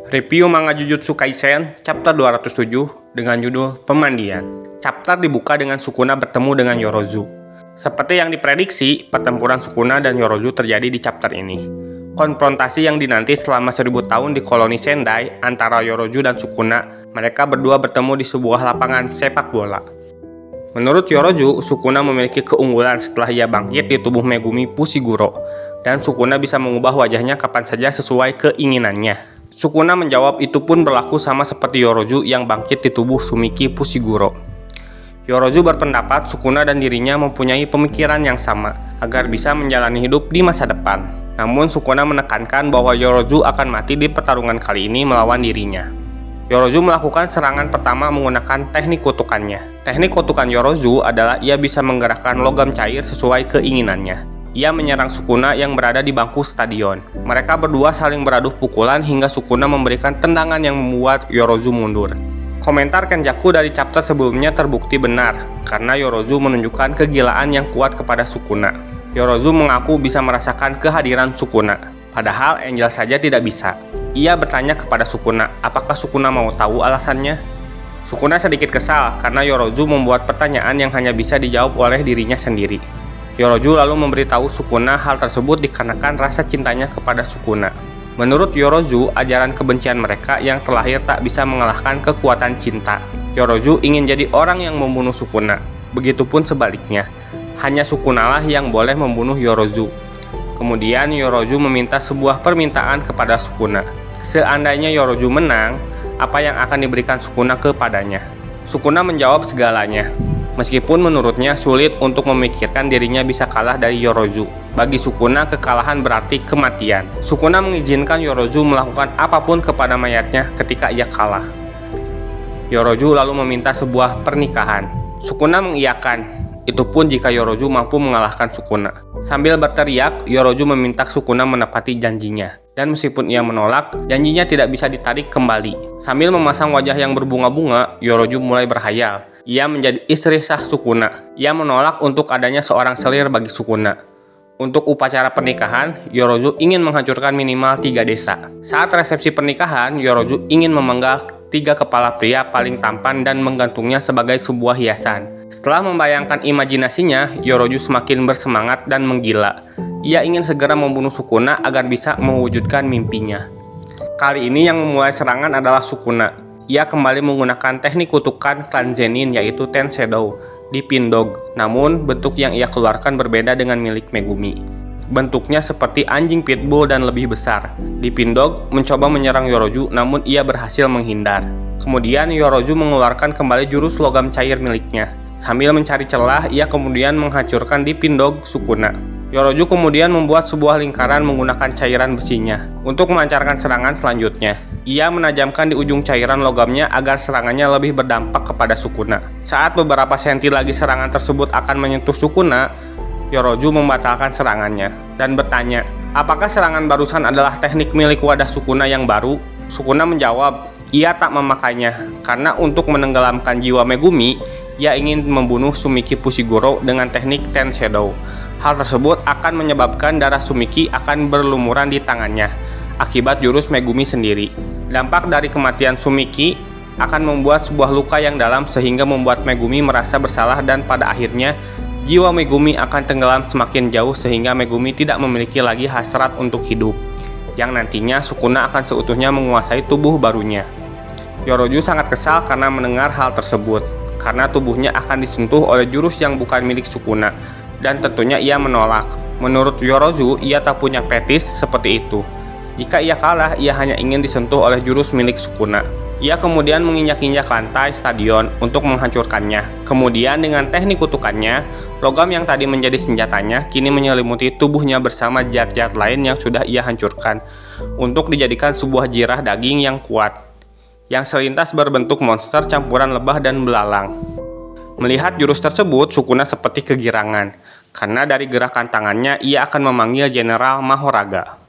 Review manga Jujutsu Kaisen chapter 207 dengan judul Pemandian. Chapter dibuka dengan Sukuna bertemu dengan Yorozu. Seperti yang diprediksi, pertempuran Sukuna dan Yorozu terjadi di chapter ini. Konfrontasi yang dinanti selama 1000 tahun di koloni Sendai antara Yorozu dan Sukuna, mereka berdua bertemu di sebuah lapangan sepak bola. Menurut Yorozu, Sukuna memiliki keunggulan setelah ia bangkit di tubuh Megumi Fushiguro, dan Sukuna bisa mengubah wajahnya kapan saja sesuai keinginannya. Sukuna menjawab itu pun berlaku sama seperti Yorozu yang bangkit di tubuh Sumiki Fushiguro. Yorozu berpendapat Sukuna dan dirinya mempunyai pemikiran yang sama agar bisa menjalani hidup di masa depan. Namun Sukuna menekankan bahwa Yorozu akan mati di pertarungan kali ini melawan dirinya. Yorozu melakukan serangan pertama menggunakan teknik kutukannya. Teknik kutukan Yorozu adalah ia bisa menggerakkan logam cair sesuai keinginannya. Ia menyerang Sukuna yang berada di bangku stadion. Mereka berdua saling beradu pukulan hingga Sukuna memberikan tendangan yang membuat Yorozu mundur. Komentar Kenjaku dari chapter sebelumnya terbukti benar, karena Yorozu menunjukkan kegilaan yang kuat kepada Sukuna. Yorozu mengaku bisa merasakan kehadiran Sukuna, padahal Angel saja tidak bisa. Ia bertanya kepada Sukuna, apakah Sukuna mau tahu alasannya? Sukuna sedikit kesal karena Yorozu membuat pertanyaan yang hanya bisa dijawab oleh dirinya sendiri. Yorozu lalu memberitahu Sukuna hal tersebut dikarenakan rasa cintanya kepada Sukuna. Menurut Yorozu, ajaran kebencian mereka yang terlahir tak bisa mengalahkan kekuatan cinta. Yorozu ingin jadi orang yang membunuh Sukuna. Begitupun sebaliknya, hanya Sukuna lah yang boleh membunuh Yorozu. Kemudian Yorozu meminta sebuah permintaan kepada Sukuna. Seandainya Yorozu menang, apa yang akan diberikan Sukuna kepadanya? Sukuna menjawab segalanya. Meskipun menurutnya sulit untuk memikirkan dirinya bisa kalah dari Yorozu. Bagi Sukuna, kekalahan berarti kematian. Sukuna mengizinkan Yorozu melakukan apapun kepada mayatnya ketika ia kalah. Yorozu lalu meminta sebuah pernikahan. Sukuna mengiyakan, itu pun jika Yorozu mampu mengalahkan Sukuna. Sambil berteriak, Yorozu meminta Sukuna menepati janjinya. Dan meskipun ia menolak, janjinya tidak bisa ditarik kembali. Sambil memasang wajah yang berbunga-bunga, Yorozu mulai berhayal. Ia menjadi istri sah Sukuna. Ia menolak untuk adanya seorang selir bagi Sukuna. Untuk upacara pernikahan, Yorozu ingin menghancurkan minimal 3 desa. Saat resepsi pernikahan, Yorozu ingin memenggal 3 kepala pria paling tampan dan menggantungnya sebagai sebuah hiasan. Setelah membayangkan imajinasinya, Yorozu semakin bersemangat dan menggila. Ia ingin segera membunuh Sukuna agar bisa mewujudkan mimpinya. Kali ini yang memulai serangan adalah Sukuna. Ia kembali menggunakan teknik kutukan klan Zenin yaitu Ten Shadow di Pindog. Namun bentuk yang ia keluarkan berbeda dengan milik Megumi. Bentuknya seperti anjing pitbull dan lebih besar. Di Pindog mencoba menyerang Yorozu namun ia berhasil menghindar. Kemudian Yorozu mengeluarkan kembali jurus logam cair miliknya. Sambil mencari celah, ia kemudian menghancurkan di Pindog Sukuna. Yorozu kemudian membuat sebuah lingkaran menggunakan cairan besinya untuk melancarkan serangan selanjutnya. Ia menajamkan di ujung cairan logamnya agar serangannya lebih berdampak kepada Sukuna. Saat beberapa senti lagi serangan tersebut akan menyentuh Sukuna, Yorozu membatalkan serangannya dan bertanya, apakah serangan barusan adalah teknik milik wadah Sukuna yang baru? Sukuna menjawab, ia tak memakainya karena untuk menenggelamkan jiwa Megumi, ia ingin membunuh Sumiki Fushiguro dengan teknik Ten Shadow. Hal tersebut akan menyebabkan darah Sumiki akan berlumuran di tangannya akibat jurus Megumi sendiri. Dampak dari kematian Sumiki akan membuat sebuah luka yang dalam sehingga membuat Megumi merasa bersalah dan pada akhirnya jiwa Megumi akan tenggelam semakin jauh sehingga Megumi tidak memiliki lagi hasrat untuk hidup, yang nantinya Sukuna akan seutuhnya menguasai tubuh barunya. Yorozu sangat kesal karena mendengar hal tersebut, karena tubuhnya akan disentuh oleh jurus yang bukan milik Sukuna, dan tentunya ia menolak. Menurut Yorozu, ia tak punya fetis seperti itu. Jika ia kalah, ia hanya ingin disentuh oleh jurus milik Sukuna. Ia kemudian menginjak-injak lantai stadion untuk menghancurkannya. Kemudian dengan teknik kutukannya, logam yang tadi menjadi senjatanya kini menyelimuti tubuhnya bersama zat-zat lain yang sudah ia hancurkan untuk dijadikan sebuah jirah daging yang kuat, yang selintas berbentuk monster campuran lebah dan belalang. Melihat jurus tersebut, Sukuna seperti kegirangan, karena dari gerakan tangannya ia akan memanggil Jenderal Mahoraga.